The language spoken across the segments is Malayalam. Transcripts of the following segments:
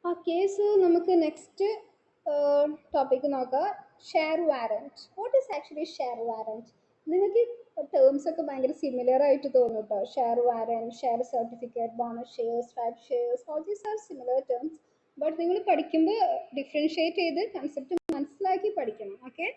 Okay, so നമുക്ക് നെക്സ്റ്റ് ടോപ്പിക് നോക്കാം. Share warrant. What is actually share warrant? നിങ്ങൾക്ക് ടേംസ് ഒക്കെ ഭയങ്കര സിമിലർ ആയിട്ട് തോന്നും കേട്ടോ. Share warrant, share certificate, bonus shares, type shares, all these are similar terms. But നിങ്ങൾ പഠിക്കുമ്പോൾ ഡിഫറൻഷിയേറ്റ് ചെയ്ത് കൺസെപ്റ്റ് മനസ്സിലാക്കി പഠിക്കണം. Okay,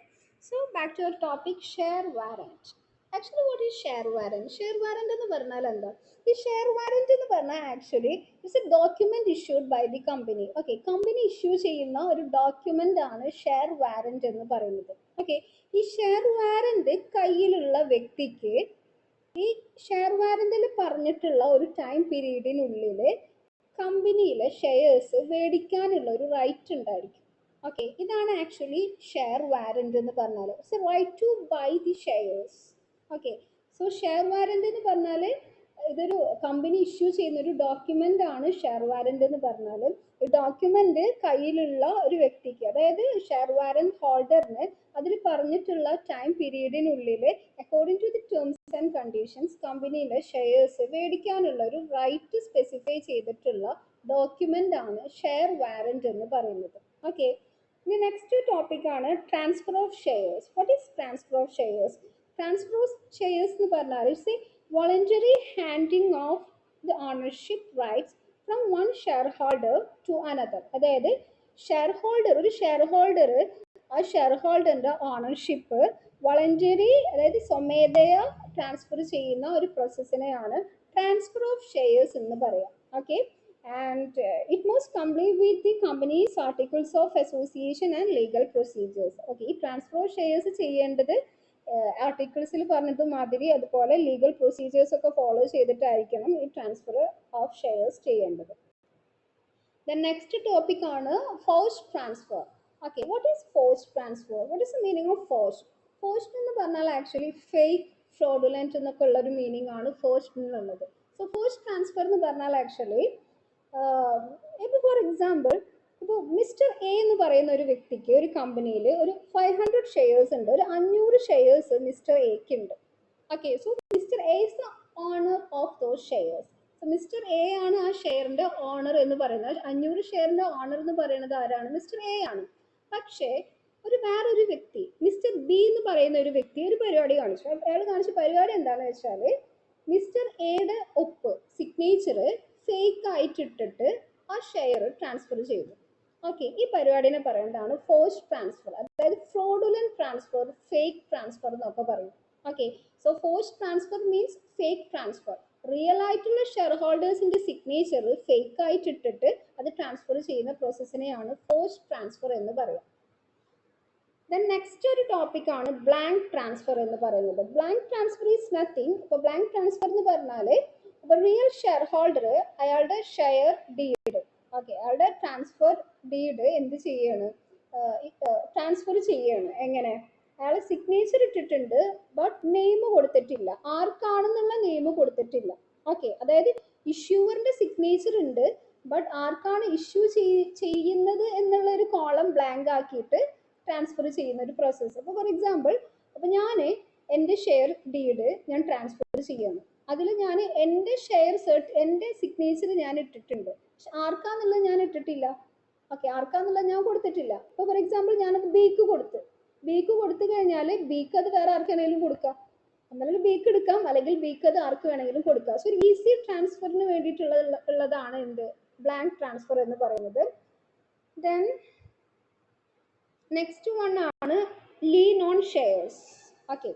so back to our topic share warrant. Actually what is share warrant? Share warrant എന്ന് പറഞ്ഞാൽ എന്താ? ഈ ഷെയർ വാറന്റ് എന്ന് പറഞ്ഞാൽ actually it's a document issued by the company. Okay, company issue ചെയ്യുന്ന ഒരു ഡോക്യുമെന്റ് ആണ് ഷെയർ വാറന്റ് എന്ന് പറയുന്നത്. ഓക്കെ, ഈ ഷെയർ വാറന്റ് കയ്യിലുള്ള വ്യക്തിക്ക് ഈ ഷെയർ വാറന്റിൽ പറഞ്ഞിട്ടുള്ള ഒരു ടൈം പീരീഡിനുള്ളിൽ കമ്പനിയിലെ ഷെയർസ് മേടിക്കാനുള്ള ഒരു റൈറ്റ് ഉണ്ടായിരിക്കും. ഓക്കെ, ഇതാണ് ആക്ച്വലി ഷെയർ വാറന്റ് എന്ന് പറഞ്ഞാൽ. It's a right to buy the shares. Okay, so share warrant എന്ന് പറഞ്ഞാൽ ഇതൊരു കമ്പനി ഇഷ്യൂ ചെയ്യുന്ന ഒരു ഡോക്യുമെന്റ് ആണ് ഷെയർ വാറന്റ് എന്ന് പറഞ്ഞാൽ. ഈ ഡോക്യുമെന്റ് കയ്യിലുള്ള ഒരു വ്യക്തിക്ക്, അതായത് ഷെയർ വാറന്റ് ഹോൾഡറിന് അതിൽ പറഞ്ഞിട്ടുള്ള ടൈം പീരീഡിനുള്ളിൽ according to the terms and conditions കമ്പനിയിലെ ഷെയർസ് മേടിക്കാനുള്ള ഒരു റൈറ്റ് സ്പെസിഫൈ ചെയ്തിട്ടുള്ള ഡോക്യുമെന്റ് ആണ് ഷെയർ വാറന്റ് എന്ന് പറയുന്നത്. ഓക്കെ, ഇനി നെക്സ്റ്റ് ടോപ്പിക് ആണ് transfer of shares. What is transfer of shares? Transfer of shares എന്ന് പറഞ്ഞാൽ it's a voluntary handing of the ownership rights from one shareholder to another. അതായത് ഷെയർ ഹോൾഡർ, ഒരു ഷെയർ ഹോൾഡർ ആ ഷെയർ ഹോൾഡറിന്റെ ഓണർഷിപ്പ് വളണ്ടറി, അതായത് സ്വമേധയാ ട്രാൻസ്ഫർ ചെയ്യുന്ന ഒരു പ്രോസസ്സിനെയാണ് ട്രാൻസ്ഫർ ഓഫ് ഷെയർസ് എന്ന് പറയാം. Okay, and it must complete with the companies articles of association and legal procedures. Okay, ഈ ട്രാൻസ്ഫർ ഓഫ് ഷെയർസ് ചെയ്യേണ്ടത് ആർട്ടിക്കിൾസിൽ പറഞ്ഞത് മാതിരി അതുപോലെ ലീഗൽ പ്രൊസീജിയേഴ്സ് ഒക്കെ ഫോളോ ചെയ്തിട്ടായിരിക്കണം ഈ ട്രാൻസ്ഫർ ഓഫ് ഷെയർസ് ചെയ്യേണ്ടത്. നെക്സ്റ്റ് ടോപ്പിക് ആണ് forced transfer. Okay, what is forced transfer? What is the meaning of forced? Forced എന്ന് പറഞ്ഞാൽ ആക്ച്വലി ഫേക്ക്, ഫ്രോഡുലന്റ് എന്നൊക്കെ ഉള്ള ഒരു മീനിങ് ആണ് ഫോഴ്സ്ഡ് എന്നുള്ളത്. സോ ഫോഴ്സ്ഡ് ട്രാൻസ്ഫർ എന്ന് പറഞ്ഞാൽ ആക്ച്വലി ഇപ്പോൾ ഫോർ എക്സാമ്പിൾ, ഇപ്പോൾ മിസ്റ്റർ എ എന്ന് പറയുന്ന ഒരു വ്യക്തിക്ക് ഒരു കമ്പനിയിൽ ഒരു 500 ഷെയർസ് ഉണ്ട്, ഒരു 500 ഷെയർസ് മിസ്റ്റർ എക്ക് ഉണ്ട്. Okay, so mister A is the owner of those shares. So mister A ആണ് ആ ഷെയറിന്റെ ഓണർ എന്ന് പറയുന്നത്. 500 ഷെയറിന്റെ ഓണർ എന്ന് പറയുന്നത് ആരാണ്? മിസ്റ്റർ എ ആണ്. പക്ഷേ വേറൊരു വ്യക്തി, മിസ്റ്റർ ബി എന്ന് പറയുന്ന ഒരു വ്യക്തി ഒരു പരിപാടി കാണിച്ചു. അയാൾ കാണിച്ച പരിപാടി എന്താണെന്ന് വെച്ചാൽ മിസ്റ്റർ എയുടെ ഒപ്പ്, സിഗ്നേച്ചർ ഫേക്ക് ആയിട്ട് ഇട്ടിട്ട് ആ ഷെയർ ട്രാൻസ്ഫർ ചെയ്തു. ഓക്കെ, ഈ പരിപാടിനെ പറയുന്നതാണ് ഫോഴ്സ്ഡ് ട്രാൻസ്ഫർ, അതായത് ഫ്രോഡുലന്റ് ട്രാൻസ്ഫർ, ഫേക്ക് ട്രാൻസ്ഫർ എന്നൊക്കെ പറയും. Okay, so forced transfer means fake transfer. Real ആയിട്ടുള്ള ഷെയർ ഹോൾഡേഴ്സിന്റെ സിഗ്നേച്ചർ ഫേക്ക് ആയിട്ട് ഇട്ടിട്ട് അത് ട്രാൻസ്ഫർ ചെയ്യുന്ന പ്രോസസ്സിനെയാണ് ഫോഴ്സ്ഡ് ട്രാൻസ്ഫർ എന്ന് പറയുക. ദെൻ നെക്സ്റ്റ് ഒരു ടോപ്പിക് ആണ് ബ്ലാങ്ക് ട്രാൻസ്ഫർ എന്ന് പറയുന്നത്. Blank transfer is nothing. ഇപ്പോൾ ബ്ലാങ്ക് ട്രാൻസ്ഫർ എന്ന് പറഞ്ഞാൽ ഇപ്പോൾ റിയൽ ഷെയർ ഹോൾഡർ അയാളുടെ ഷെയർ ഡീഡ്, ഓക്കെ, അയാളുടെ ട്രാൻസ്ഫർ ഡീഡ് എന്ത് ചെയ്യാണ്? ട്രാൻസ്ഫർ ചെയ്യാണ്. എങ്ങനെ? അയാൾ സിഗ്നേച്ചർ ഇട്ടിട്ടുണ്ട്, ബട്ട് നെയിം കൊടുത്തിട്ടില്ല. ആർക്കാണെന്നുള്ള നെയിം കൊടുത്തിട്ടില്ല. ഓക്കെ, അതായത് ഇഷ്യൂവറിന്റെ സിഗ്നേച്ചർ ഉണ്ട്, ബട്ട് ആർക്കാണ് ഇഷ്യൂ ചെയ്യുന്നത് എന്നുള്ള ഒരു കോളം ബ്ലാങ്ക് ആക്കിയിട്ട് ട്രാൻസ്ഫർ ചെയ്യുന്ന ഒരു പ്രോസസ്സ്. അപ്പോൾ ഫോർ എക്സാമ്പിൾ, അപ്പോൾ ഞാൻ എൻ്റെ ഷെയർ ഡീഡ് ഞാൻ ട്രാൻസ്ഫർ ചെയ്യണം. അതിൽ ഞാൻ എൻ്റെ എൻ്റെ സിഗ്നേച്ചർ ഞാൻ ഇട്ടിട്ടുണ്ട്, പക്ഷെ ആർക്കാന്നുള്ളത് ഞാൻ ഇട്ടിട്ടില്ല. ഓക്കെ, ആർക്കാന്നുള്ളത് ഞാൻ കൊടുത്തിട്ടില്ല. ഇപ്പോൾ ഫോർ എക്സാമ്പിൾ ഞാനത് ബിക്ക് കൊടുത്തു കഴിഞ്ഞാൽ ബിക്ക് അത് വേറെ ആർക്കെങ്കിലും കൊടുക്കാം. എന്നാലും ബിക്ക് എടുക്കാം, അല്ലെങ്കിൽ ബിക്ക് അത് ആർക്ക് വേണമെങ്കിലും കൊടുക്കാം. സോ ഒരു ഈസി ട്രാൻസ്ഫറിന് വേണ്ടിയിട്ടുള്ളതാണ് എന്ത് ബ്ലാങ്ക് ട്രാൻസ്ഫർ എന്ന് പറയുന്നത്. ദെൻ നെക്സ്റ്റ് വൺ ആണ് ലീൻ ഓൺ ഷെയർസ്. ഓക്കെ,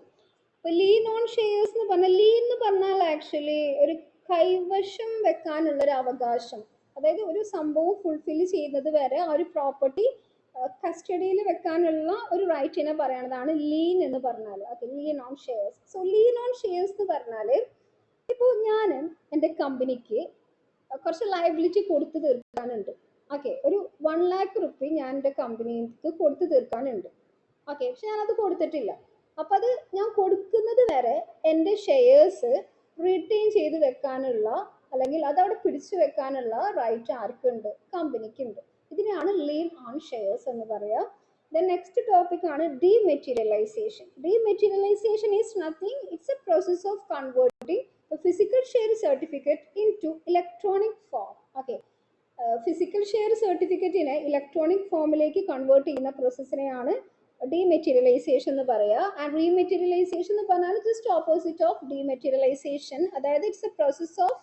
ഇപ്പൊ ലീൻ ഓൺ ഷെയർസ് എന്ന് പറഞ്ഞാൽ, ലീൻ എന്ന് പറഞ്ഞാൽ ആക്ച്വലി ഒരു കൈവശം വെക്കാനുള്ള ഒരു അവകാശം, അതായത് ഒരു സംഭവം ഫുൾഫിൽ ചെയ്യുന്നത് വരെ ആ ഒരു പ്രോപ്പർട്ടി കസ്റ്റഡിയിൽ വെക്കാനുള്ള ഒരു റൈറ്റിനെ പറയുന്നതാണ് ലീൻ എന്ന് പറഞ്ഞാൽ. Okay, lean on shares. So lean on shares എന്ന് പറഞ്ഞാൽ ഇപ്പോൾ ഞാൻ എൻ്റെ കമ്പനിക്ക് കുറച്ച് ലയബിലിറ്റി കൊടുത്തു തീർക്കാനുണ്ട്. ഓക്കെ, ഒരു 1 lakh റുപ്പി ഞാൻ എൻ്റെ കമ്പനിക്ക് കൊടുത്തു തീർക്കാനുണ്ട്. ഓക്കെ, പക്ഷെ ഞാനത് കൊടുത്തിട്ടില്ല. അപ്പം അത് ഞാൻ കൊടുക്കുന്നത് വരെ എൻ്റെ ഷെയർസ് റിട്ടേൺ ചെയ്ത് വെക്കാനുള്ള, അല്ലെങ്കിൽ അതവിടെ പിടിച്ചു വെക്കാനുള്ള റൈറ്റ് ആർക്കുണ്ട്? കമ്പനിക്കുണ്ട്. ഇതിനെയാണ് ലീൻ ഓൺ ഷെയർസ് എന്ന് പറയുക. ദെൻ നെക്സ്റ്റ് ടോപ്പിക് ആണ് dematerialisation. Dematerialisation is nothing, it's a process of converting the physical share certificate into electronic form. Okay, physical share സർട്ടിഫിക്കറ്റിനെ ഇലക്ട്രോണിക് ഫോമിലേക്ക് കൺവേർട്ട് ചെയ്യുന്ന പ്രോസസ്സിനെയാണ് ഡീമെറ്റീരിയലൈസേഷൻ എന്ന് പറയുക. ആൻഡ് റീമെറ്റീരിയലൈസേഷൻ എന്ന് പറഞ്ഞാൽ ജസ്റ്റ് ഓപ്പോസിറ്റ് ഓഫ് ഡീമെറ്റീരിയലൈസേഷൻ, അതായത് it's a process of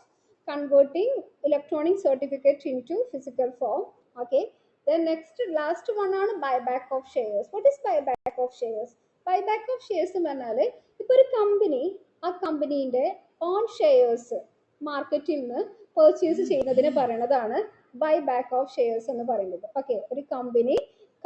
converting electronic certificate into physical form. Okay, then next last one ആണ് buyback of shares. What is buyback of shares? Buyback of shares എന്ന് പറഞ്ഞാൽ ഇപ്പോൾ ഒരു കമ്പനി ആ കമ്പനീൻ്റെ ഓൺ ഷെയർസ് മാർക്കറ്റിൽ നിന്ന് പർച്ചേസ് ചെയ്യുന്നതിന് പറയുന്നതാണ് ബൈബാക്ക് ഓഫ് ഷെയർസ് എന്ന് പറയുന്നത്. ഓക്കെ, ഒരു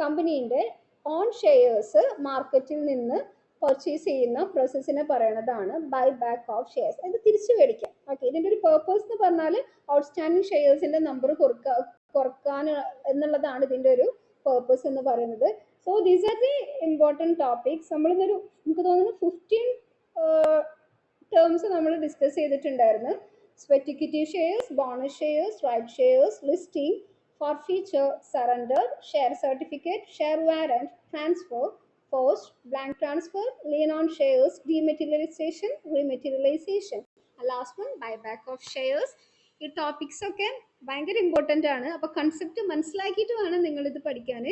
കമ്പനീൻ്റെ ഓൺ ഷെയർസ് മാർക്കറ്റിൽ നിന്ന് പർച്ചേസ് ചെയ്യുന്ന പ്രോസസ്സിനെ പറയുന്നതാണ് ബൈ ബാക്ക് ഓഫ് ഷെയർസ്. ഇത് തിരിച്ചു മേടിക്കാം. ഓക്കെ, ഇതിൻ്റെ ഒരു പേർപ്പസ് എന്ന് പറഞ്ഞാൽ ഔട്ട്സ്റ്റാൻഡിങ് ഷെയർസിൻ്റെ നമ്പർ കുറക്കാൻ എന്നുള്ളതാണ് ഇതിൻ്റെ ഒരു പേർപ്പസ് എന്ന് പറയുന്നത്. So these are the important topics. നമ്മളിന്നൊരു എനിക്ക് തോന്നുന്നു 15 ടേംസ് നമ്മൾ ഡിസ്കസ് ചെയ്തിട്ടുണ്ടായിരുന്നു. Sweat equity shares, bonus shares, right shares, listing, forfeiture, surrender, share certificate, share warrant, transfer, post, blank transfer, lien on shares, dematerialization, rematerialization. Last one, buyback of shares. ഈ ടോപ്പിക്സ് ഒക്കെ ഭയങ്കര ഇമ്പോർട്ടൻ്റ് ആണ്. അപ്പോൾ കൺസെപ്റ്റ് മനസ്സിലാക്കിയിട്ട് വേണം നിങ്ങളിത് പഠിക്കാൻ.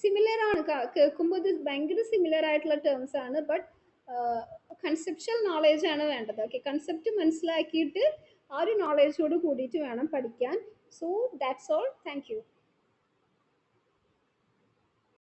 സിമിലർ ആണ്, കേൾക്കുമ്പോൾ ഇത് ഭയങ്കര സിമിലർ ആയിട്ടുള്ള ടേംസ് ആണ്, ബട്ട് കൺസെപ്ച്വൽ നോളേജ് ആണ് വേണ്ടത്. ഓക്കെ, കൺസെപ്റ്റ് മനസ്സിലാക്കിയിട്ട് ആ ഒരു നോളേജോട് കൂടിയിട്ട് വേണം പഠിക്കാൻ. So that's all. Thank you.